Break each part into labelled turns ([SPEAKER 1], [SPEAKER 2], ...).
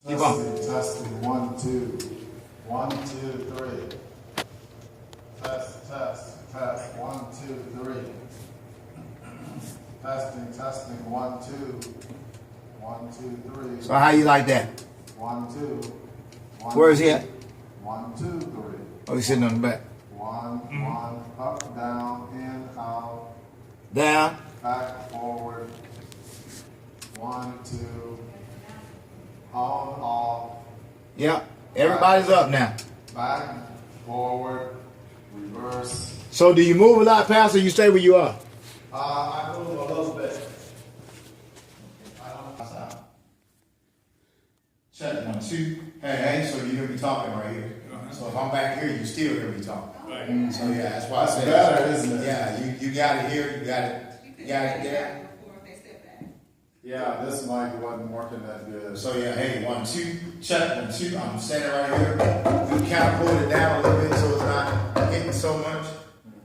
[SPEAKER 1] Keep on.
[SPEAKER 2] Testing, 1, 2. 1, 2, 3. Test, 1, 2, 3. Testing, 1, 2. 1, 2, 3.
[SPEAKER 1] So how you like that?
[SPEAKER 2] 1, 2.
[SPEAKER 1] Where is he at?
[SPEAKER 2] 1, 2, 3.
[SPEAKER 1] Oh, he's sitting on the back.
[SPEAKER 2] 1, up, down, in, out.
[SPEAKER 1] Down.
[SPEAKER 2] Back, forward. 1, 2. On, off.
[SPEAKER 1] Yep. Everybody's up now.
[SPEAKER 2] Back, forward, reverse.
[SPEAKER 1] So do you move a lot, Pastor, or you stay where you are?
[SPEAKER 2] I move a little bit.
[SPEAKER 1] Check 1, 2. Hey, so you hear me talking right here. So if I'm back here, you still hear me talking. Right. So yeah, that's why I said
[SPEAKER 2] better, isn't it?
[SPEAKER 1] Yeah, you got it here, you got it there.
[SPEAKER 2] Yeah, this mic wasn't working that good.
[SPEAKER 1] So yeah, hey, 1, 2, check 1, 2. I'm standing right here. You kind of pull it down a little bit so it's not hitting so much.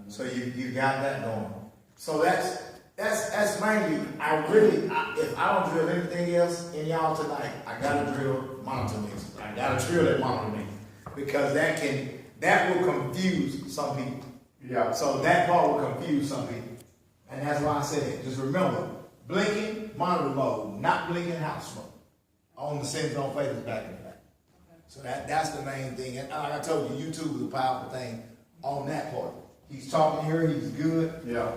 [SPEAKER 1] So you got that going. So that's mainly. If I don't drill anything else in y'all tonight, I gotta drill monitor mixes. I gotta drill that monitor mix because that will confuse some people.
[SPEAKER 2] Yeah.
[SPEAKER 1] So that part will confuse some people, and that's why I said it. Just remember, blinking monitor mode, not blinking house mode. On the sends on faces back in the back. So that's the main thing. And like I told you, YouTube is a powerful thing on that part. He's talking here, he's good.
[SPEAKER 2] Yeah.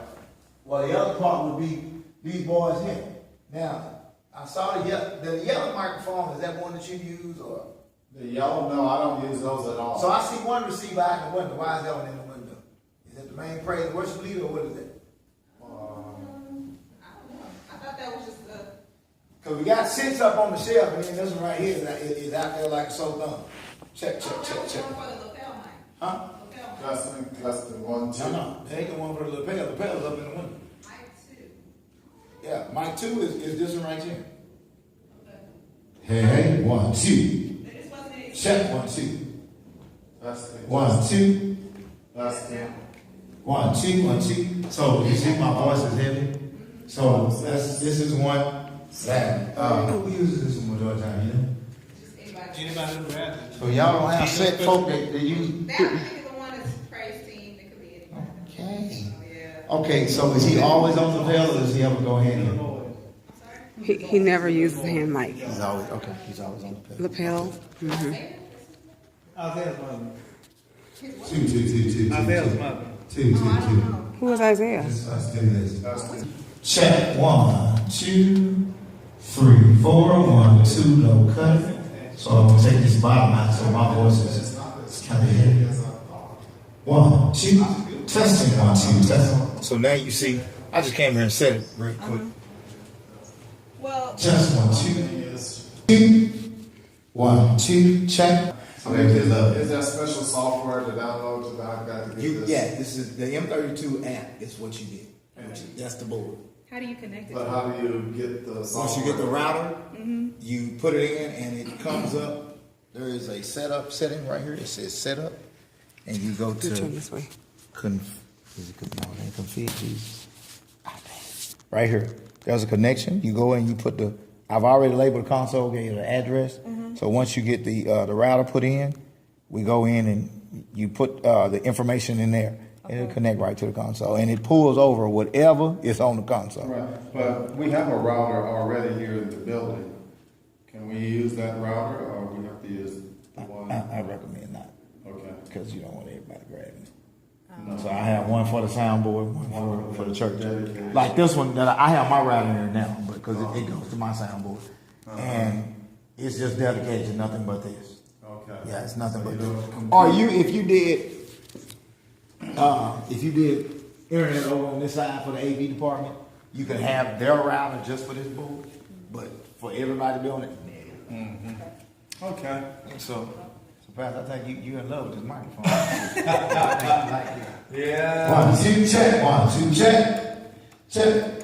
[SPEAKER 1] Well, the other part would be these boys here. Now, I saw the yellow microphone. Is that one that you use, or
[SPEAKER 2] The yellow, no, I don't use those at all.
[SPEAKER 1] so I see one receiver out in the window. Why is that one in the window? Is that the main praise and worship leader, or what is it?
[SPEAKER 3] I don't know. I thought that was just
[SPEAKER 1] Because we got 6 up on the shelf, and then this one right here is out there like so done. Check.
[SPEAKER 3] one for the lapel mic.
[SPEAKER 1] Huh?
[SPEAKER 3] Lapel mic.
[SPEAKER 2] Testing, 1, 2.
[SPEAKER 1] No, there ain't the one for the lapel. The lapel's up in the window.
[SPEAKER 3] Mic 2.
[SPEAKER 1] Yeah, mic 2 is this one right here.
[SPEAKER 3] Okay.
[SPEAKER 1] Hey, 1, 2.
[SPEAKER 3] This wasn't it.
[SPEAKER 1] Check 1, 2.
[SPEAKER 2] Testing.
[SPEAKER 1] 1, 2.
[SPEAKER 2] Testing.
[SPEAKER 1] 1, 2, 1, 2. So you see my voice is heavy. So this is one that who uses this one majority of the time, you know?
[SPEAKER 3] Just anybody.
[SPEAKER 4] Anybody who has it.
[SPEAKER 1] So y'all don't have set folk that use.
[SPEAKER 3] That particular one is praise team. It could be anybody.
[SPEAKER 1] Okay.
[SPEAKER 3] Yeah.
[SPEAKER 1] Okay, so is he always on the veil, or does he ever go hand in?
[SPEAKER 3] I'm sorry.
[SPEAKER 5] He never uses hand mic.
[SPEAKER 1] He's always on the veil.
[SPEAKER 5] Lapel. Mm-hmm.
[SPEAKER 4] Isaiah's mother.
[SPEAKER 1] 2.
[SPEAKER 4] Isaiah's mother.
[SPEAKER 1] 2.
[SPEAKER 5] Who is Isaiah?
[SPEAKER 1] Let's do this. Check 1, 2, 3, 4. 1, 2. No cut. So I'm gonna take this bottom out so my voice is kind of heavy. 1, 2. Testing 1, 2. Testing. So now you see. I just came here and said it real quick.
[SPEAKER 3] Well,
[SPEAKER 1] Just 1, 2. 1, 2. Check.
[SPEAKER 2] Is there special software to download to that?
[SPEAKER 1] This is the M32 app. Is what you get. That's the board.
[SPEAKER 3] how do you connect it?
[SPEAKER 2] But how do you get the software?
[SPEAKER 1] Once you get the router, you put it in and it comes up. There is a setup setting right here. It says setup, and you go
[SPEAKER 5] You turn
[SPEAKER 1] to
[SPEAKER 5] this way.
[SPEAKER 1] right here. There's a connection. You go in, you put the. I've already labeled the console, gave you the address. So once you get the router put in, we go in and you put the information in there, and it'll connect right to the console, and it pulls over whatever is on the console.
[SPEAKER 2] Right, but we have a router already here in the building. Can we use that router, or we have to use the one?
[SPEAKER 1] I recommend not,
[SPEAKER 2] Okay.
[SPEAKER 1] because you don't want everybody grabbing it.
[SPEAKER 2] No.
[SPEAKER 1] So I have one for the soundboard, one for the church.
[SPEAKER 2] Dedicated.
[SPEAKER 1] Like this one that I have my router in here now, because it goes to my soundboard, and it's just dedicated to nothing but this.
[SPEAKER 2] Okay.
[SPEAKER 1] Yeah, it's nothing
[SPEAKER 2] So
[SPEAKER 1] but
[SPEAKER 2] you
[SPEAKER 1] this.
[SPEAKER 2] don't compete.
[SPEAKER 1] Or if you did internet over on this side for the AV department, you can have their router just for this board, but for everybody doing it.
[SPEAKER 2] Okay.
[SPEAKER 1] So Pastor, I think you in love with this microphone.
[SPEAKER 4] Yeah.
[SPEAKER 1] 1, 2, check. 1, 2, check.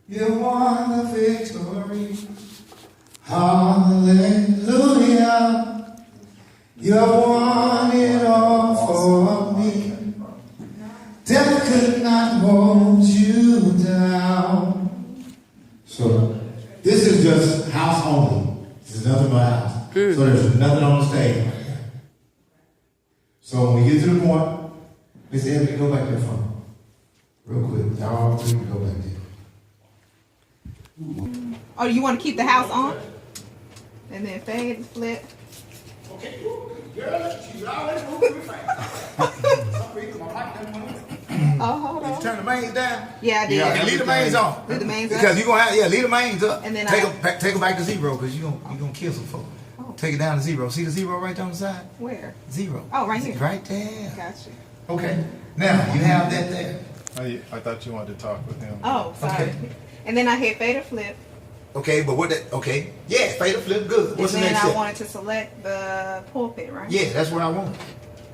[SPEAKER 1] You won the victory. Hallelujah. You won it all for me. Death could not hold you down. So this is just house only. This is There's nothing but house. So there's nothing on the stage right now. So when we get to the point, Miss Ebony, go back there for me. Real quick. Y'all three can go back there.
[SPEAKER 3] Oh, you want to keep the house on? And then fade and flip.
[SPEAKER 1] Okay, girl, she's always moving fast. Some reason my mic doesn't want to.
[SPEAKER 3] Oh, hold
[SPEAKER 1] You
[SPEAKER 3] on.
[SPEAKER 1] turn the mains down.
[SPEAKER 3] Yeah, I did.
[SPEAKER 1] And leave the mains on.
[SPEAKER 3] Leave the mains up?
[SPEAKER 1] Because you gonna have leave the mains up.
[SPEAKER 3] And then
[SPEAKER 1] take them back to zero because you gonna kill some folks.
[SPEAKER 3] Oh.
[SPEAKER 1] Take it down to zero. See the zero right there on the side?
[SPEAKER 3] Where?
[SPEAKER 1] Zero.
[SPEAKER 3] Oh, right here.
[SPEAKER 1] Right there.
[SPEAKER 3] Gotcha.
[SPEAKER 1] Okay. Now you have that there.
[SPEAKER 2] I thought you wanted to talk with him.
[SPEAKER 3] Oh, sorry.
[SPEAKER 1] Okay.
[SPEAKER 3] And then I hit fade or flip.
[SPEAKER 1] Okay, but what that? Okay, yeah, fade or flip, good. What's the
[SPEAKER 3] And then
[SPEAKER 1] next
[SPEAKER 3] I
[SPEAKER 1] step?
[SPEAKER 3] wanted to select the pulpit, right?
[SPEAKER 1] Yeah, that's what I want.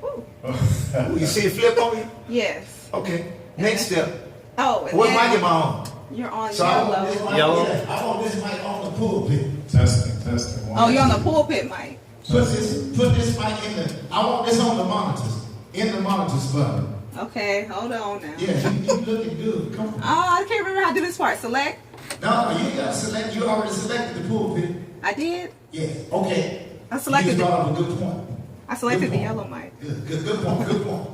[SPEAKER 3] Ooh.
[SPEAKER 1] Ooh, you see it flip on you?
[SPEAKER 3] Yes.
[SPEAKER 1] Okay. Next step.
[SPEAKER 3] Oh, and
[SPEAKER 1] What
[SPEAKER 3] then
[SPEAKER 1] mic am I on?
[SPEAKER 3] you're on
[SPEAKER 1] So I want this
[SPEAKER 3] yellow.
[SPEAKER 1] mic.
[SPEAKER 4] Yellow.
[SPEAKER 1] Yeah, I want this mic on the pulpit.
[SPEAKER 2] Testing.
[SPEAKER 3] Oh, you're on the pulpit mic.
[SPEAKER 1] Put this mic in the. I want this on the monitors. In the monitors button.
[SPEAKER 3] Okay, hold on now.
[SPEAKER 1] Yeah, you looking good. Come on.
[SPEAKER 3] Oh, I can't remember how to do this part. Select.
[SPEAKER 1] No, you gotta select. You already selected the pulpit.
[SPEAKER 3] I did.
[SPEAKER 1] Yeah. Okay.
[SPEAKER 3] I selected
[SPEAKER 1] You
[SPEAKER 3] the-
[SPEAKER 1] brought up a good point.
[SPEAKER 3] I selected
[SPEAKER 1] Good
[SPEAKER 3] the
[SPEAKER 1] point.
[SPEAKER 3] yellow mic.
[SPEAKER 1] Good point. Good point.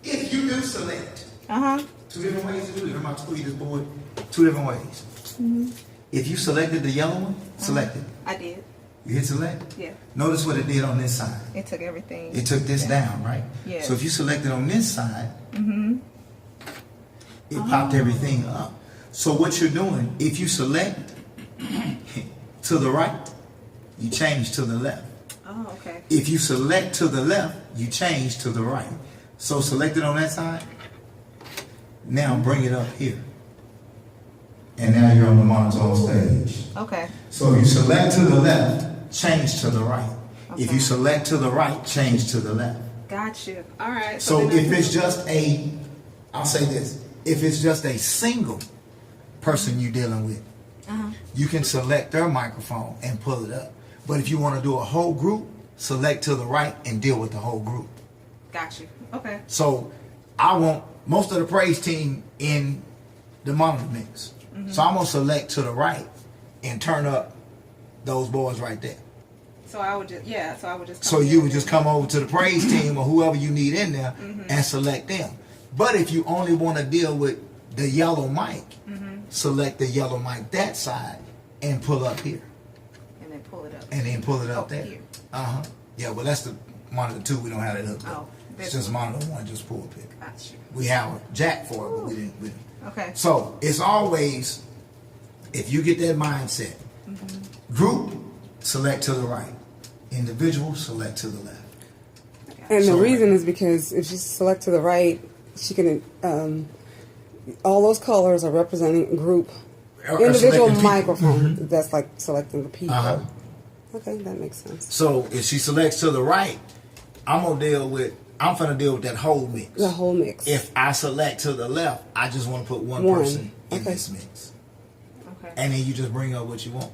[SPEAKER 1] If you do select.
[SPEAKER 3] Uh-huh.
[SPEAKER 1] Two different ways to do it. I'm about to tweet this board. Two different ways. If you selected the yellow one, select it.
[SPEAKER 3] I did.
[SPEAKER 1] You hit select.
[SPEAKER 3] Yeah.
[SPEAKER 1] Notice what it did on this side.
[SPEAKER 3] It took everything.
[SPEAKER 1] It took this down, right?
[SPEAKER 3] Yeah.
[SPEAKER 1] So if you select it on this side, it popped everything up. So what you're doing, if you select to the right, you change to the left.
[SPEAKER 3] Oh, okay.
[SPEAKER 1] If you select to the left, you change to the right. So select it on that side. Now bring it up here. And now you're on the monitor on stage.
[SPEAKER 3] Okay.
[SPEAKER 1] So if you select to the left, change to the right. If
[SPEAKER 3] Okay.
[SPEAKER 1] you select to the right, change to the left.
[SPEAKER 3] Got you. All right.
[SPEAKER 1] So
[SPEAKER 3] then
[SPEAKER 1] if
[SPEAKER 3] I-
[SPEAKER 1] it's just I'll say this, if it's just a single person you're dealing with, you can select their microphone and pull it up. But if you want to do a whole group, select to the right and deal with the whole group.
[SPEAKER 3] Got you. Okay.
[SPEAKER 1] So I want most of the praise team in the monitor mix. So I'm gonna select to the right and turn up those boys right there.
[SPEAKER 3] So I would just
[SPEAKER 1] So you would just come over to the praise team or whoever you need in there and select them. But if you only want to deal with the yellow mic, select the yellow mic that side and pull up here.
[SPEAKER 3] and then pull it up.
[SPEAKER 1] And then pull it up
[SPEAKER 3] Oh,
[SPEAKER 1] there.
[SPEAKER 3] here.
[SPEAKER 1] Yeah, well that's the monitor 2. We don't have that hooked up.
[SPEAKER 3] Oh,
[SPEAKER 1] It's
[SPEAKER 3] this
[SPEAKER 1] just monitor 1, just pull pick.
[SPEAKER 3] Got you.
[SPEAKER 1] We have a jack for it, but we didn't.
[SPEAKER 3] Okay.
[SPEAKER 1] So it's always, if you get that mindset, group, select to the right. Individual, select to the left.
[SPEAKER 5] And the
[SPEAKER 1] So-
[SPEAKER 5] reason is because if you select to the right, she can. All those colors are representing a group,
[SPEAKER 1] Or
[SPEAKER 5] individual
[SPEAKER 1] selecting people.
[SPEAKER 5] microphone. That's like selecting the people.
[SPEAKER 1] Uh-huh.
[SPEAKER 5] Okay, that makes sense.
[SPEAKER 1] So if she selects to the right, I'm finna deal with that whole mix.
[SPEAKER 5] The whole mix.
[SPEAKER 1] If I select to the left, I just want to put one
[SPEAKER 5] One.
[SPEAKER 1] person in
[SPEAKER 5] Okay.
[SPEAKER 1] this mix.
[SPEAKER 3] Okay.
[SPEAKER 1] And then you just bring up what you want.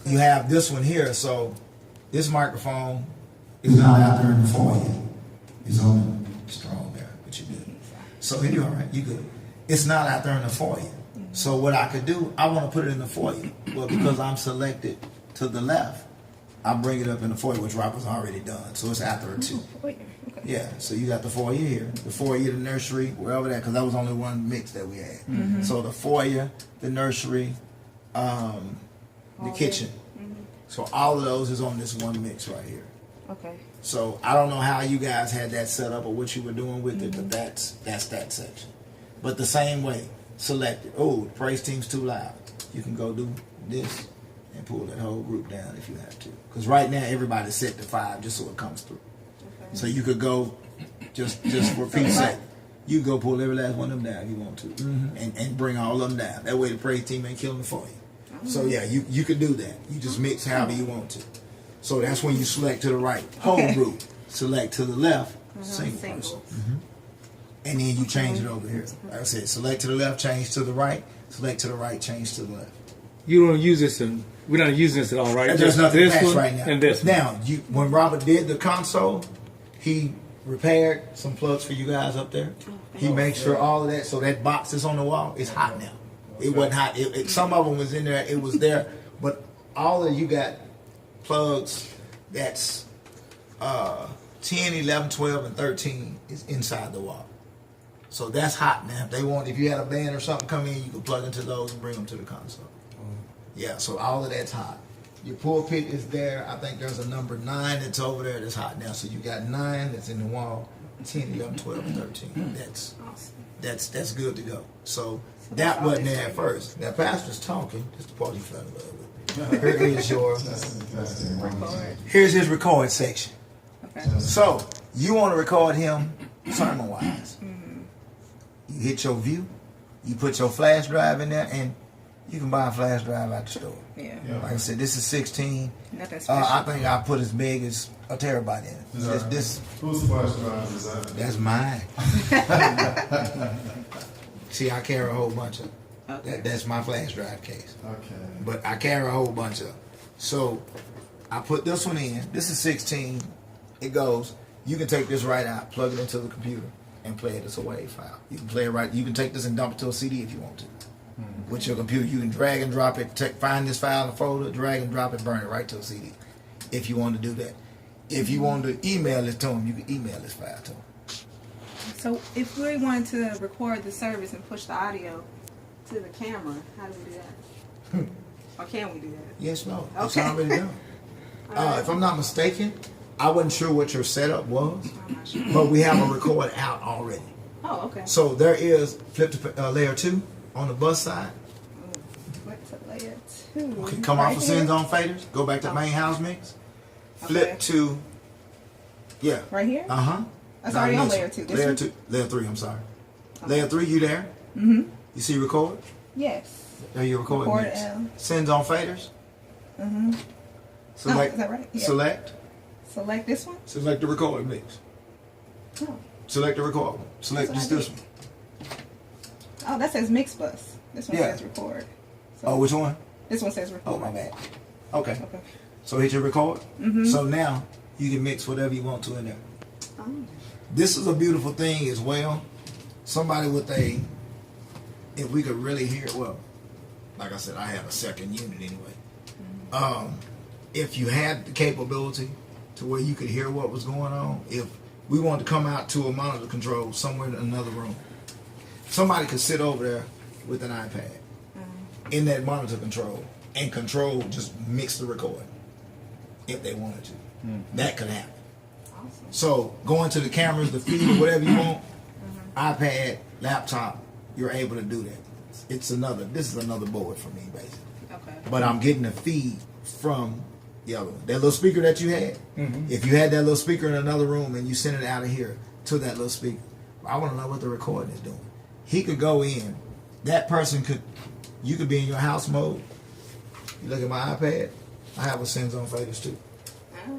[SPEAKER 1] You have this one here, so this microphone is not out there in the foyer. It's on strong there, but you good. So you're all right, you good. It's not out there in the foyer. So what I could do, I want to put it in the foyer. Well, because I'm selected to the left, I bring it up in the foyer, which Robert's already done. So it's after a 2.
[SPEAKER 3] Okay.
[SPEAKER 1] Yeah, so you got the foyer here, the foyer, the nursery, wherever that, because that was only one mix that we had. So the foyer, the nursery, the kitchen. So all of those is on this one mix right here.
[SPEAKER 3] Okay.
[SPEAKER 1] So I don't know how you guys had that set up or what you were doing with it, but that's that section. But the same way, select it. Oh, the praise team's too loud. You can go do this and pull that whole group down if you have to. Because right now everybody's set to 5 just so it comes through.
[SPEAKER 3] Okay.
[SPEAKER 1] So you could go, just for Pete's sake, you go pull every last one of them down if you want to, and bring all of them down. That way the praise team ain't killing it for you. So yeah, you could do that. You just mix however you want to. So that's when you select to the right, whole group. Select to the left, single person.
[SPEAKER 3] Singles.
[SPEAKER 1] And then you change it over here. Like I said, select to the left, change to the right. Select to the right, change to the left.
[SPEAKER 4] You don't use this we're not using this at all, right?
[SPEAKER 1] There's
[SPEAKER 4] Just
[SPEAKER 1] nothing
[SPEAKER 4] this
[SPEAKER 1] attached
[SPEAKER 4] one
[SPEAKER 1] right now.
[SPEAKER 4] and this one.
[SPEAKER 1] Now, when Robert did the console, he repaired some plugs for you guys up there. He made sure all of that, so that box that's on the wall is hot now. It wasn't hot. Some of them was in there. It was there, but all of you got plugs that's 10, 11, 12, and 13 is inside the wall. So that's hot now. If you had a band or something come in, you can plug into those and bring them to the console. Yeah, so all of that's hot. Your pulpit is there. I think there's a number 9 that's over there that's hot now. So you got 9 that's in the wall, 10, 11, 12, and 13. That's good to go. So that wasn't there at first. Now Pastor's talking, just the part you fell in love with. Here is your here's his record section.
[SPEAKER 3] Okay.
[SPEAKER 1] So you want to record him sermon wise. You hit your view, you put your flash drive in there, and you can buy a flash drive at the store.
[SPEAKER 3] Yeah.
[SPEAKER 1] Like I said, this is 16.
[SPEAKER 3] Nothing special.
[SPEAKER 1] I think I put as big as a terabyte in it. This
[SPEAKER 2] Whose flash drive is that?
[SPEAKER 1] that's mine. See, I carry a whole bunch of.
[SPEAKER 3] Okay.
[SPEAKER 1] That's my flash drive case.
[SPEAKER 2] Okay.
[SPEAKER 1] But I carry a whole bunch of. So I put this one in. This is 16. It goes. You can take this right out, plug it into the computer, and play it as a WAV file. You can play it right. You can take this and dump it to a CD if you want to. With your computer, you can drag and drop it. Find this file in the folder, drag and drop it, burn it right to a CD. If you want to do that. If you want to email it to them, you can email this file to them.
[SPEAKER 3] So if we wanted to record the service and push the audio to the camera, how do we do that? Or can we do that?
[SPEAKER 1] Yes, no. It's
[SPEAKER 3] Okay.
[SPEAKER 1] already done. If I'm not mistaken, I wasn't sure what your setup was,
[SPEAKER 3] I'm not sure.
[SPEAKER 1] but we have a record out already.
[SPEAKER 3] Oh, okay.
[SPEAKER 1] So there is flip to layer 2 on the bus side.
[SPEAKER 3] What's a layer 2?
[SPEAKER 1] Okay, come off
[SPEAKER 3] Right
[SPEAKER 1] of
[SPEAKER 3] here?
[SPEAKER 1] sends on faders. Go back to main house mix. Flip
[SPEAKER 3] Okay.
[SPEAKER 1] to, yeah.
[SPEAKER 3] Right here? That's
[SPEAKER 1] Not
[SPEAKER 3] already on
[SPEAKER 1] this
[SPEAKER 3] layer
[SPEAKER 1] one.
[SPEAKER 3] 2. This
[SPEAKER 1] Layer
[SPEAKER 3] one?
[SPEAKER 1] 2, layer 3. I'm sorry.
[SPEAKER 3] Okay.
[SPEAKER 1] Layer 3, you there?
[SPEAKER 3] Mm-hmm.
[SPEAKER 1] You see record?
[SPEAKER 3] Yes.
[SPEAKER 1] There you record.
[SPEAKER 3] Record
[SPEAKER 1] mix.
[SPEAKER 3] L.
[SPEAKER 1] Sends on faders.
[SPEAKER 3] Mm-hmm.
[SPEAKER 1] Select.
[SPEAKER 3] is that right? Yeah.
[SPEAKER 1] Select.
[SPEAKER 3] Select this one?
[SPEAKER 1] Select the record mix.
[SPEAKER 3] Oh.
[SPEAKER 1] Select the record one. Select
[SPEAKER 3] That's
[SPEAKER 1] just
[SPEAKER 3] what I
[SPEAKER 1] this one.
[SPEAKER 3] Oh, that says mix bus. This one
[SPEAKER 1] Yeah.
[SPEAKER 3] says record. So
[SPEAKER 1] Oh, which one?
[SPEAKER 3] this one says record.
[SPEAKER 1] Oh, my bad. Okay.
[SPEAKER 3] Okay.
[SPEAKER 1] So hit your record.
[SPEAKER 3] Mm-hmm.
[SPEAKER 1] So now you can mix whatever you want to in there.
[SPEAKER 3] Oh.
[SPEAKER 1] This is a beautiful thing as well. Somebody with a, if we could really hear, well, like I said, I have a second unit anyway. If you had the capability to where you could hear what was going on, if we wanted to come out to a monitor control somewhere in another room, somebody could sit over there with an iPad in that monitor control and control, just mix the recording if they wanted to. That could happen.
[SPEAKER 3] Awesome.
[SPEAKER 1] So going to the cameras, the feed, or whatever you want, iPad, laptop, you're able to do that. This is another board for me, basically.
[SPEAKER 3] Okay.
[SPEAKER 1] But I'm getting a feed from the other one. That little speaker that you had, if you had that little speaker in another room and you send it out of here to that little speaker, I want to know what the recording is doing. He could go in, that person could, you could be in your house mode. You look at my iPad, I have a sends on faders too.
[SPEAKER 3] Ah.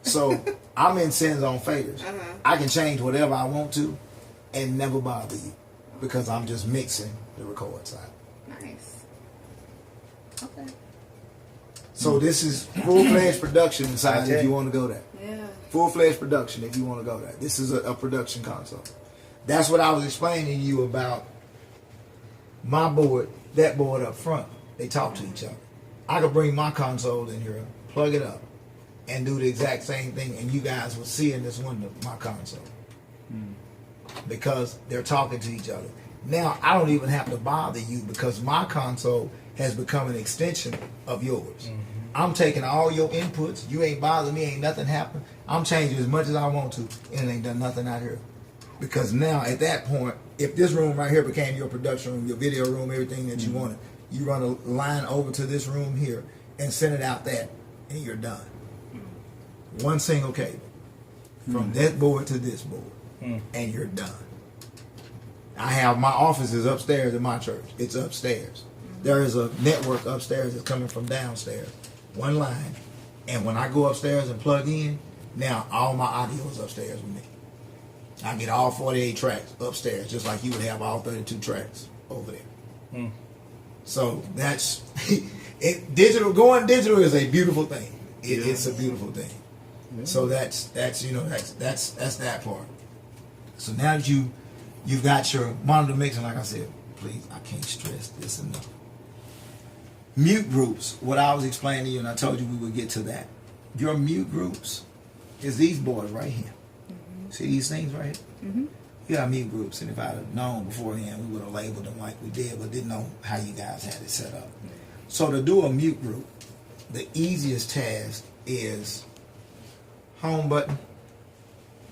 [SPEAKER 1] So I'm in sends on faders.
[SPEAKER 3] Uh-huh.
[SPEAKER 1] I can change whatever I want to and never bother you because I'm just mixing the record side.
[SPEAKER 3] Nice. Okay.
[SPEAKER 1] So this is full-fledged production inside if you want to go there.
[SPEAKER 3] Yeah.
[SPEAKER 1] Full-fledged production if you want to go there. This is a production console. That's what I was explaining to you about my board, that board up front. They talk to each other. I could bring my console in here, plug it up, and do the exact same thing, and you guys will see in this window my console. Because they're talking to each other. Now, I don't even have to bother you because my console has become an extension of yours. I'm taking all your inputs. You ain't bothering me. Ain't nothing happened. I'm changing as much as I want to, and it ain't done nothing out here. Because now, at that point, if this room right here became your production room, your video room, everything that you wanted, you run a line over to this room here and send it out that, and you're done. One single cable from that board to this board, and you're done. I have my office is upstairs in my church. It's upstairs. There is a network upstairs that's coming from downstairs. One line. And when I go upstairs and plug in, now all my audio is upstairs with me. I get all 48 tracks upstairs, just like you would have all 32 tracks over there. So that's it. Going digital is a beautiful thing. It's a beautiful thing. So that's that part. So now that you've got your monitor mixing, like I said, please, I can't stress this enough. Mute groups, what I was explaining to you, and I told you we would get to that. your mute groups is these boards right here. See these things right here?
[SPEAKER 3] Mm-hmm.
[SPEAKER 1] You got mute groups, and if I'd have known beforehand, we would have labeled them like we did, but didn't know how you guys had it set up. So to do a mute group, the easiest task is home button.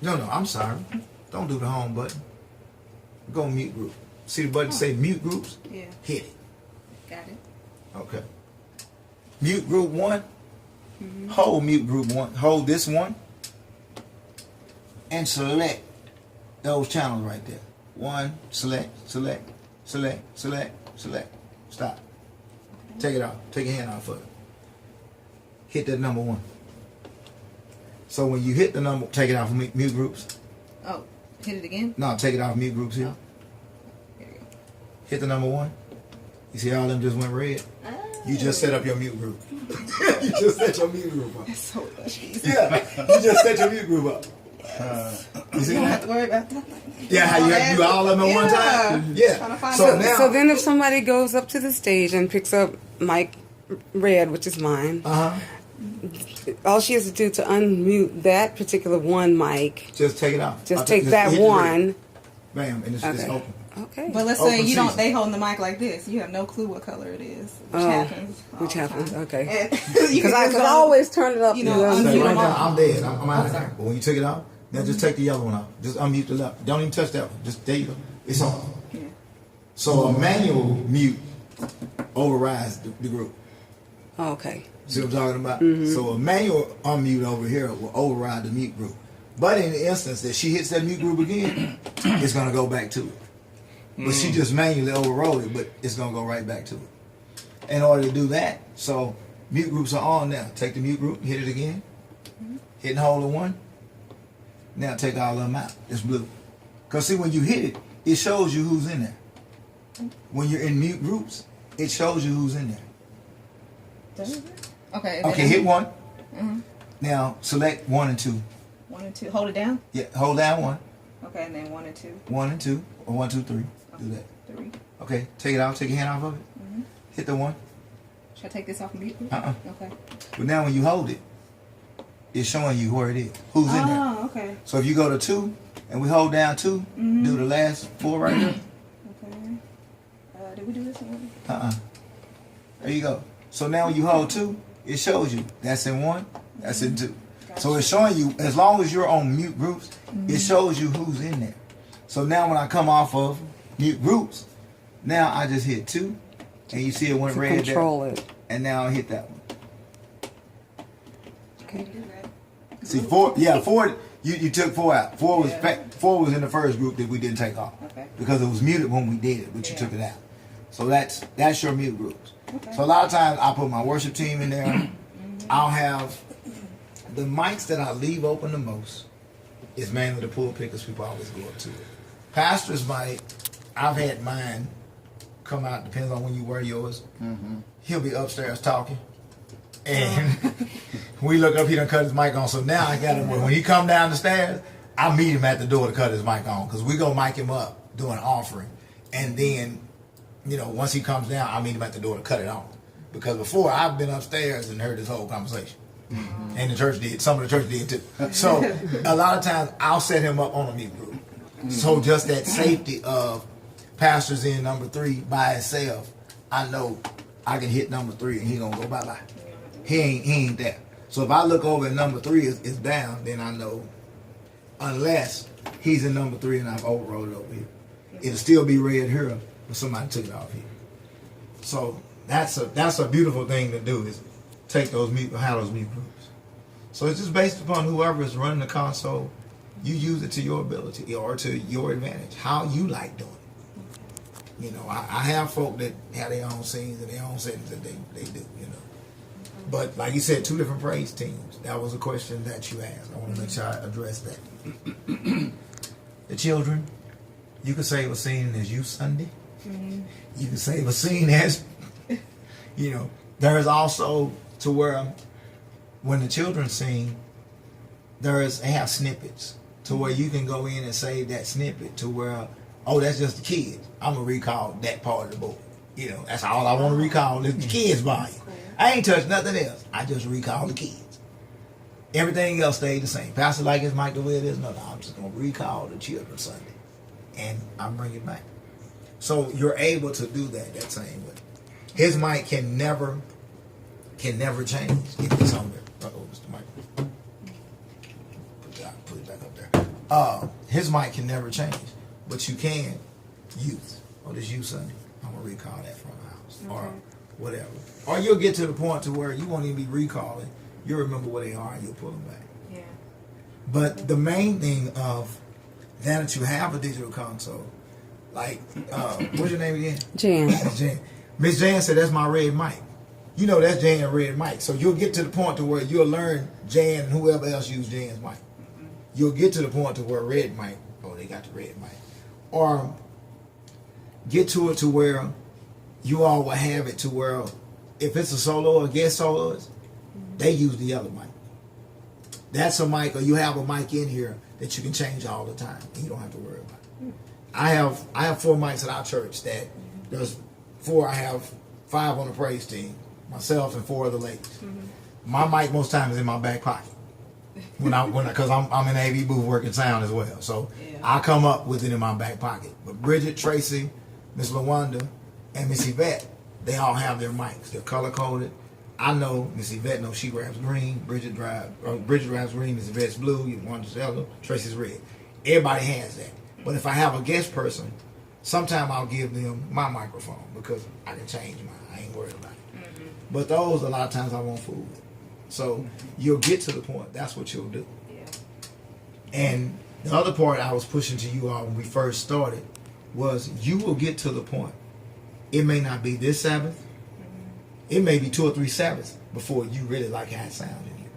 [SPEAKER 1] No, I'm sorry. Don't do the home button. Go mute group. See the button say mute groups?
[SPEAKER 3] Yeah.
[SPEAKER 1] Hit it.
[SPEAKER 3] Got it.
[SPEAKER 1] Okay. Mute group 1. Hold mute group 1. Hold this one. And select those channels right there. 1, select. Stop. Take it off. Take your hand off of it. Hit that number 1. So when you hit the number, take it off of mute groups.
[SPEAKER 3] Oh, hit it again?
[SPEAKER 1] No, take it off of mute groups here.
[SPEAKER 3] There you go.
[SPEAKER 1] Hit the number 1. You see all them just went red? You just set up your mute group. You just set your mute group up.
[SPEAKER 3] That's so easy.
[SPEAKER 1] Yeah, you just set your mute group up. You see
[SPEAKER 3] You don't have
[SPEAKER 1] that?
[SPEAKER 3] to worry about that.
[SPEAKER 1] Yeah, how you have to do all of them at one time?
[SPEAKER 3] Trying to
[SPEAKER 1] Yeah.
[SPEAKER 3] find
[SPEAKER 1] So
[SPEAKER 3] out.
[SPEAKER 1] now,
[SPEAKER 5] So then if somebody goes up to the stage and picks up mic red, which is mine, all she has to do to unmute that particular one mic,
[SPEAKER 1] just take it off.
[SPEAKER 5] just take that
[SPEAKER 1] hit the red.
[SPEAKER 5] one.
[SPEAKER 1] Bam, and it's
[SPEAKER 5] Okay.
[SPEAKER 1] open.
[SPEAKER 5] Okay.
[SPEAKER 3] But let's
[SPEAKER 1] Open
[SPEAKER 3] say you don't.
[SPEAKER 1] season.
[SPEAKER 3] They holding the mic like this. You have no clue what color it is, which
[SPEAKER 5] Oh,
[SPEAKER 3] happens. all
[SPEAKER 5] which
[SPEAKER 3] the
[SPEAKER 5] happens,
[SPEAKER 3] time.
[SPEAKER 5] okay.
[SPEAKER 3] And you
[SPEAKER 5] Because
[SPEAKER 3] can just
[SPEAKER 5] I
[SPEAKER 3] go-
[SPEAKER 5] always turn it up.
[SPEAKER 3] you know,
[SPEAKER 5] to the-
[SPEAKER 3] unmute
[SPEAKER 1] Say right
[SPEAKER 3] them
[SPEAKER 1] now,
[SPEAKER 3] all.
[SPEAKER 1] I'm dead. I'm out of there. But when you took it off, now just take the yellow one off. Just unmute the left. Don't even touch that one. Just there you go. It's on.
[SPEAKER 3] Yeah.
[SPEAKER 1] So a manual mute overrides the group.
[SPEAKER 5] Oh, okay.
[SPEAKER 1] See what I'm talking about? So a manual unmute over here will override the mute group. But in the instance that she hits that mute group again, it's going to go back to it. But she just manually overrode it, but it's going to go right back to it. In order to do that, so mute groups are on now. Take the mute group, hit it again. Hit and hold the 1. Now take all of them out. It's blue. Because see, when you hit it, it shows you who's in there. When you're in mute groups, it shows you who's in there.
[SPEAKER 3] Does it? Okay.
[SPEAKER 1] Okay, hit 1. Now select 1 and 2.
[SPEAKER 3] 1 and 2. Hold it down.
[SPEAKER 1] Yeah, hold down 1.
[SPEAKER 3] Okay, and then 1 and 2.
[SPEAKER 1] 1 and 2, or 1, 2, 3. Do that.
[SPEAKER 3] 3.
[SPEAKER 1] Okay, take it out. Take your hand off of it. Hit the 1.
[SPEAKER 3] Should I take this off of mute?
[SPEAKER 1] Uh-uh.
[SPEAKER 3] Okay.
[SPEAKER 1] But now when you hold it, it's showing you where it is. Who's in there.
[SPEAKER 3] Oh, okay.
[SPEAKER 1] So if you go to 2 and we hold down 2, do the last 4 right there.
[SPEAKER 3] Okay. Did we do this one?
[SPEAKER 1] There you go. So now when you hold 2, it shows you that's in 1, that's in 2. So it's showing you, as long as you're on mute groups, it shows you who's in there. So now when I come off of mute groups, now I just hit 2, and you see it went
[SPEAKER 5] To
[SPEAKER 1] red
[SPEAKER 5] control
[SPEAKER 1] there.
[SPEAKER 5] it.
[SPEAKER 1] And now I hit that one.
[SPEAKER 5] Okay.
[SPEAKER 1] See, 4, yeah, 4, you took 4 out. 4 was
[SPEAKER 3] Yeah.
[SPEAKER 1] 4 was in the first group that we didn't take off.
[SPEAKER 3] Okay.
[SPEAKER 1] Because it was muted when we did it, but you
[SPEAKER 3] Yeah.
[SPEAKER 1] took it out. So that's your mute groups.
[SPEAKER 3] Okay.
[SPEAKER 1] So a lot of times I put my worship team in there. I'll have the mics that I leave open the most is mainly the pulpit because people always go up to it. Pastor's mic, I've had mine come out, depends on when you wear yours. He'll be upstairs talking. And we look up, he done cut his mic on. So now I got him, when he come down the stairs, I meet him at the door to cut his mic on because we go mic him up doing offering. And then, you know, once he comes down, I meet him at the door to cut it on. Because before, I've been upstairs and heard this whole conversation. And the church did. Some of the church did too. So a lot of times, I'll set him up on a mute group. So just that safety of pastors in number 3 by itself, I know I can hit number 3 and he gonna go bye-bye. He ain't there. So if I look over and number 3 is down, then I know, unless he's in number 3 and I've overrode it over here, it'll still be red here, but somebody took it off here. So that's a beautiful thing to do, is take those mute groups. So it's just based upon whoever is running the console, you use it to your ability or to your advantage, how you like doing it. You know, I have folk that have their own scenes and their own settings that they do, you know. But like you said, 2 different praise teams. That was a question that you asked. I want to make sure I address that. The children, you can save a scene as Youth Sunday. You can save a scene as, you know, there is also to where when the children sing, they have snippets to where you can go in and save that snippet to where, oh, that's just the kids. I'm going to recall that part of the book. You know, that's all I want to recall is the kids volume. I ain't touched nothing else. I just recall the kids. Everything else stayed the same. Pastor like his mic the way it is. No, I'm just gonna recall the children Sunday, and I bring it back. So you're able to do that same way. His mic can never change if it's on there. Mr. Mike. Put it back up there. His mic can never change, but you can use. Oh, this you Sunday. I'm gonna recall that from the house or whatever. Or you'll get to the point to where you won't even be recalling. You'll remember where they are and you'll pull them back.
[SPEAKER 3] Yeah.
[SPEAKER 1] But the main thing of that you have a digital console, like what's your name again?
[SPEAKER 5] Jan.
[SPEAKER 1] Jan. Miss Jan said that's my red mic. You know that's Jan red mic. So you'll get to the point to where you'll learn Jan and whoever else used Jan's mic. You'll get to the point to where red mic, oh they got the red mic. Or get to it to where you all will have it to where if it's a solo or guest soloist, they use the other mic. That's a mic, or you have a mic in here that you can change all the time, and you don't have to worry about it. I have 4 mics at our church. That there's 4. I have 5 on the praise team, myself and 4 other ladies. My mic most times is in my back pocket because I'm in AV booth working sound as well. So I come up with it in my back pocket. But Bridget, Tracy, Miss LaWanda, and Miss Yvette, they all have their mics. They're color coded. I know Miss Yvette knows she grabs green. Bridget grabs green. Miss Yvette's blue. You want to yellow. Tracy's red. Everybody has that. But if I have a guest person, sometimes I'll give them my microphone because I can change mine. I ain't worried about it. But those a lot of times I won't fool with. So you'll get to the point. That's what you'll do.
[SPEAKER 3] Yeah.
[SPEAKER 1] And the other part I was pushing to you all when we first started was you will get to the point. It may not be this Sabbath. It may be 2 or 3 Sabbaths before you really like how it sounds in here.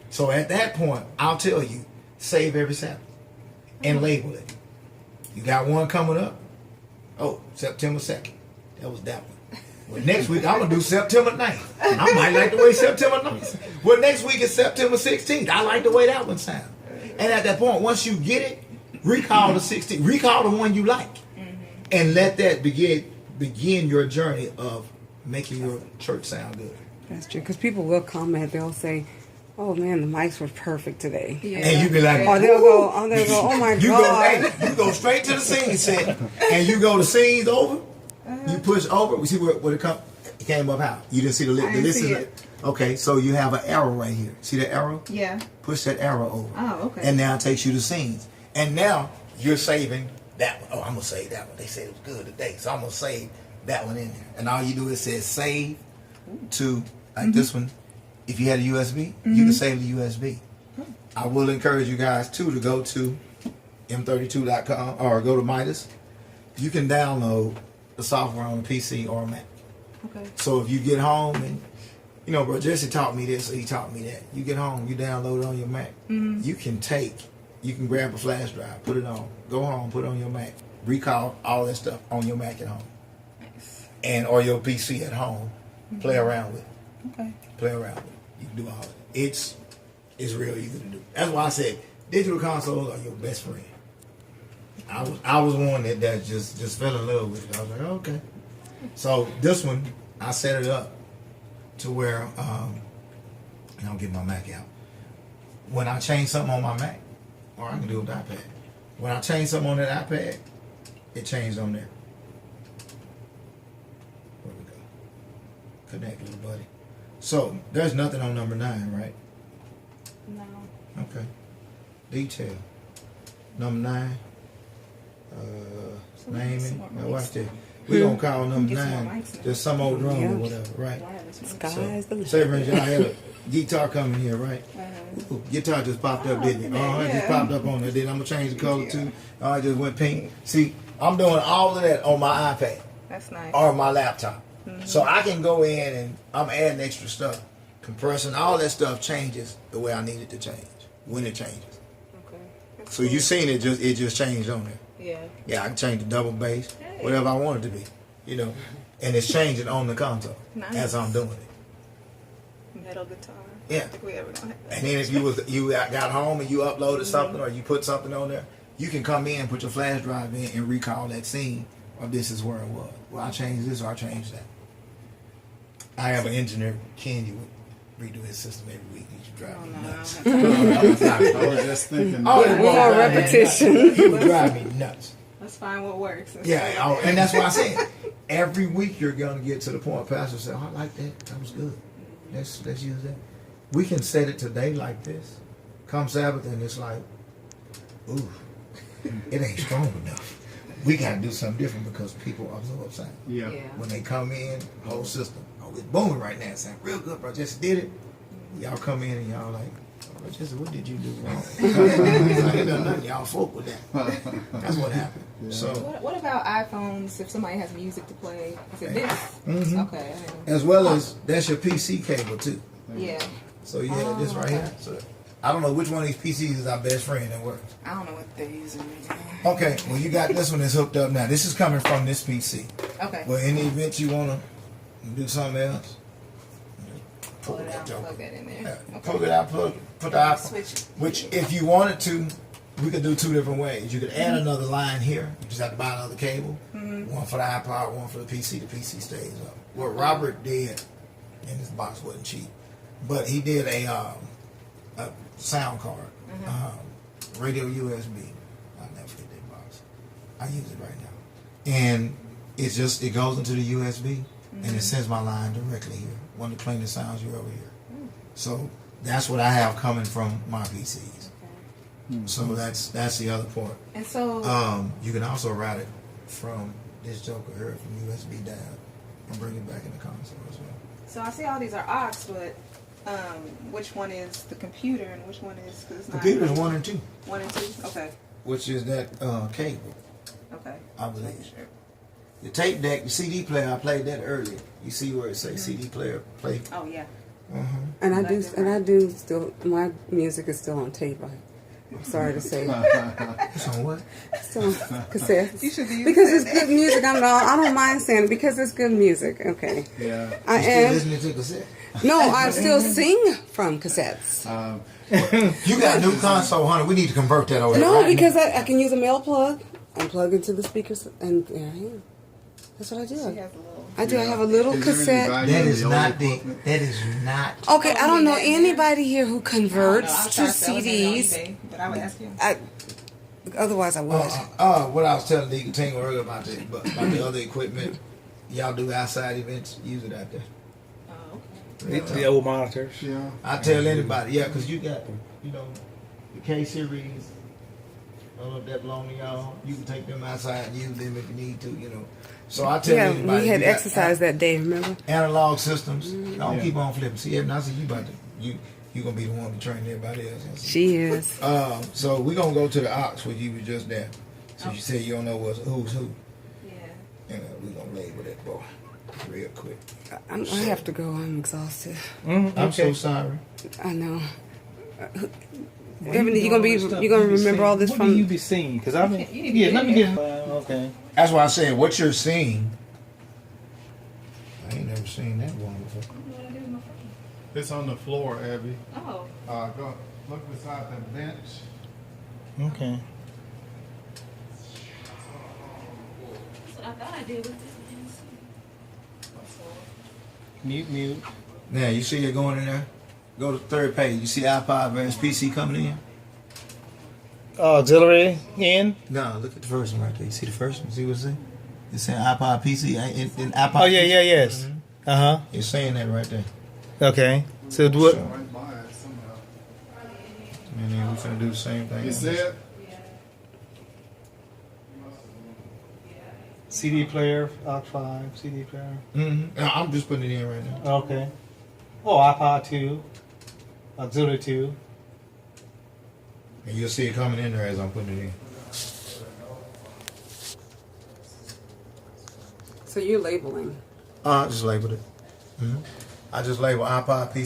[SPEAKER 1] So at that point, I'll tell you, save every Sabbath and label it. You got one coming up? Oh, September 2nd. That was that one. Well, next week, I'm going to do September 9th. I might like the way September 9th. Well, next week is September 16th. I like the way that one sounds. And at that point, once you get it, recall the 16th. Recall the one you like. And let that begin your journey of making your church sound good.
[SPEAKER 5] That's true, because people will comment. They'll say, "Oh man, the mics were perfect today."
[SPEAKER 3] Yeah.
[SPEAKER 1] And you be like,
[SPEAKER 5] Or they'll go, "Oh my
[SPEAKER 1] you
[SPEAKER 5] God."
[SPEAKER 1] you go straight to the scene set, and you go to scenes over. You push over. We see where it came up how? You didn't see the list.
[SPEAKER 3] I didn't see it.
[SPEAKER 1] Okay, so you have an arrow right here. See the arrow?
[SPEAKER 3] Yeah.
[SPEAKER 1] Push that arrow over.
[SPEAKER 3] Oh, okay.
[SPEAKER 1] And now it takes you to scenes. And now you're saving that one. Oh, I'm going to save that one. They said it was good today, so I'm going to save that one in there. And all you do is say save to, like this one. If you had a USB, you can save the USB. I will encourage you guys, too, to go to m32.com or go to Midas. You can download the software on a PC or a Mac.
[SPEAKER 3] Okay.
[SPEAKER 1] So if you get home and, bro, Jesse taught me this, or he taught me that. You get home, you download it on your Mac. You can grab a flash drive, put it on, go home, put it on your Mac, recall all that stuff on your Mac at home.
[SPEAKER 3] Nice.
[SPEAKER 1] And or your PC at home. Play around with it.
[SPEAKER 3] Okay.
[SPEAKER 1] Play around with it. You can do all of it. It's real easy to do. That's why I said digital consoles are your best friend. I was one that just fell in love with it. I was like, oh, okay. So this one, I set it up to where and I'll get my Mac out. When I change something on my Mac, or I can do it with the iPad. When I change something on that iPad, it changed on there. Where we go? Connect, little buddy. So there's nothing on number 9, right?
[SPEAKER 3] No.
[SPEAKER 1] Okay. Detail. Number 9. Naming. Now watch this. We're going to call number
[SPEAKER 3] Get some
[SPEAKER 1] 9
[SPEAKER 3] more mics now.
[SPEAKER 1] just some old drum
[SPEAKER 5] Yeah.
[SPEAKER 1] or whatever, right?
[SPEAKER 5] Sky's the limit.
[SPEAKER 1] Say, for instance, I had a guitar coming here, right? Ooh, guitar just popped up, didn't it? Oh, it just popped up on there. Then I'm going to change the color too. Oh, I just went pink. See, I'm doing all of that on my iPad
[SPEAKER 3] That's nice.
[SPEAKER 1] or my laptop. So I can go in and I'm adding extra stuff. Compressing, all that stuff changes the way I need it to change when it changes.
[SPEAKER 3] Okay. That's
[SPEAKER 1] So you seen it just changed on there.
[SPEAKER 3] Yeah.
[SPEAKER 1] Yeah, I can change the double bass, whatever I want it to be, and it's changing on the console
[SPEAKER 3] Nice.
[SPEAKER 1] as I'm doing it.
[SPEAKER 3] Metal guitar.
[SPEAKER 1] Yeah.
[SPEAKER 3] I don't think we ever gonna have that.
[SPEAKER 1] And then if you got home and you uploaded something or you put something on there, you can come in, put your flash drive in, and recall that scene, or this is where it was. Well, I changed this or I changed that. I have an engineer, Ken, you would redo his system every week. He should drive me
[SPEAKER 3] I don't have time.
[SPEAKER 2] I was just thinking.
[SPEAKER 1] Oh,
[SPEAKER 5] We want repetition.
[SPEAKER 1] He would drive me nuts.
[SPEAKER 3] Let's find what works.
[SPEAKER 1] Yeah, and that's why I said every week you're gonna get to the point. Pastor said, "Oh, I like that. That was good. Let's use that." We can set it today like this. Come Sabbath, and it's like, ooh, it ain't strong enough. We gotta do something different because people absorb sound.
[SPEAKER 2] Yeah.
[SPEAKER 1] When they come in, whole system. Oh, it's booming right now. It sound real good, bro. Just did it. Y'all come in and y'all like, oh, just what did you do wrong? Like, nothing. Y'all folk with that. That's what happened.
[SPEAKER 2] Yeah.
[SPEAKER 1] So.
[SPEAKER 3] What about iPhones? If somebody has music to play, is it this?
[SPEAKER 1] Mhm.
[SPEAKER 3] Okay.
[SPEAKER 1] As well as that's your PC cable too.
[SPEAKER 3] Yeah.
[SPEAKER 1] So yeah, this right here. So I don't know which one of these PCs is our best friend that works.
[SPEAKER 3] I don't know what they're using.
[SPEAKER 1] Okay, well you got this one that's hooked up now. This is coming from this PC.
[SPEAKER 3] Okay.
[SPEAKER 1] Well, in the event you wanna do something else,
[SPEAKER 3] Pull it out, plug that in there.
[SPEAKER 1] Plug it out, put the iPhone.
[SPEAKER 3] Switch it.
[SPEAKER 1] Which, if you wanted to, we could do two different ways. You could add another line here. You just have to buy another cable. One for the iPod, one for the PC. The PC stays up. What Robert did, and this box wasn't cheap, but he did a sound card, radio USB. I'll never forget that box. I use it right now, and it's just, it goes into the USB, and it sends my line directly here. One of the cleanest sounds you ever hear. So that's what I have coming from my PCs. So that's the other part.
[SPEAKER 3] And so,
[SPEAKER 1] You can also route it from this joker here from USB down and bring it back in the console as well.
[SPEAKER 3] so I see all these are aux, but which one is the computer and which one is? Cause it's not
[SPEAKER 1] Computers 1 and 2,
[SPEAKER 3] 1 and 2. Okay.
[SPEAKER 1] which is that cable,
[SPEAKER 3] Okay.
[SPEAKER 1] I believe. The tape deck, the CD player, I played that earlier. You see where it says CD player play.
[SPEAKER 3] Oh yeah.
[SPEAKER 5] And I do still, my music is still on tape. I'm sorry to say.
[SPEAKER 1] It's on what?
[SPEAKER 5] Still on cassettes.
[SPEAKER 3] You should be
[SPEAKER 5] Because it's good music. I don't mind saying it because it's good music. Okay.
[SPEAKER 2] Yeah.
[SPEAKER 5] I
[SPEAKER 1] You still
[SPEAKER 5] am.
[SPEAKER 1] listening to cassette?
[SPEAKER 5] No, I still sing from cassettes.
[SPEAKER 1] You got a new console, honey. We need to convert that over.
[SPEAKER 5] No,
[SPEAKER 1] right
[SPEAKER 5] because I can use a male plug and plug into the speakers, and yeah, that's what I do.
[SPEAKER 3] She has a little.
[SPEAKER 5] I do. I have a little cassette.
[SPEAKER 1] That is not the. That is not.
[SPEAKER 5] Okay, I don't know anybody here who
[SPEAKER 3] I
[SPEAKER 5] converts to
[SPEAKER 3] was selling it on
[SPEAKER 5] CDs.
[SPEAKER 3] eBay, but I would ask you.
[SPEAKER 5] Otherwise, I would.
[SPEAKER 1] What I was telling the team earlier about the other equipment, y'all do outside events, use it out there.
[SPEAKER 3] Oh, okay.
[SPEAKER 4] The old monitors.
[SPEAKER 2] Yeah.
[SPEAKER 1] I tell anybody, yeah, because you got, the K series. I don't know if that belong to y'all. You can take them outside and use them if you need to, So I tell
[SPEAKER 5] Yeah,
[SPEAKER 1] anybody.
[SPEAKER 5] we had
[SPEAKER 1] you got
[SPEAKER 5] exercise that day. Remember?
[SPEAKER 1] analog systems. Don't
[SPEAKER 2] Yeah.
[SPEAKER 1] keep on flipping. See, I see you about to you gonna be the one to train everybody else. I see.
[SPEAKER 5] She is.
[SPEAKER 1] So we're gonna go to the ox where you was just there. So you said you don't know who's who.
[SPEAKER 3] Yeah.
[SPEAKER 1] And we're gonna label that boy real quick.
[SPEAKER 5] I have to go. I'm exhausted.
[SPEAKER 1] I'm so sorry.
[SPEAKER 5] I know. Ebony, you gonna remember all this
[SPEAKER 4] what
[SPEAKER 5] from?
[SPEAKER 4] do you be seeing? Because I mean,
[SPEAKER 3] You need to
[SPEAKER 4] yeah,
[SPEAKER 3] be
[SPEAKER 4] let me
[SPEAKER 3] here.
[SPEAKER 4] get. Okay.
[SPEAKER 1] That's why I said what you're seeing. I ain't never seen that one before.
[SPEAKER 2] It's on the floor, Abby.
[SPEAKER 3] Oh.
[SPEAKER 2] Go look beside that bench.
[SPEAKER 4] Okay.
[SPEAKER 3] That's what I thought I did with it.
[SPEAKER 4] Mute.
[SPEAKER 1] Now you see it going in there. Go to the third page. You see iPod versus PC coming in.
[SPEAKER 4] Auxiliary in.
[SPEAKER 1] No, look at the first one right there. You see the first one? See what it say? It's saying iPod PC. In iPod.
[SPEAKER 4] Oh yeah, yes.
[SPEAKER 1] It's saying that right there.
[SPEAKER 4] Okay. So what?
[SPEAKER 2] Right by it somehow.
[SPEAKER 1] And then we're gonna do the same thing.
[SPEAKER 2] You see it?
[SPEAKER 4] CD player, aux5, CD player.
[SPEAKER 1] I'm just putting it in right now.
[SPEAKER 4] Okay. Oh, iPod 2, auxiliary 2.
[SPEAKER 1] And you'll see it coming in there as I'm putting it in.
[SPEAKER 5] So you're labeling.
[SPEAKER 1] I just labeled it. I just labeled iPod PC.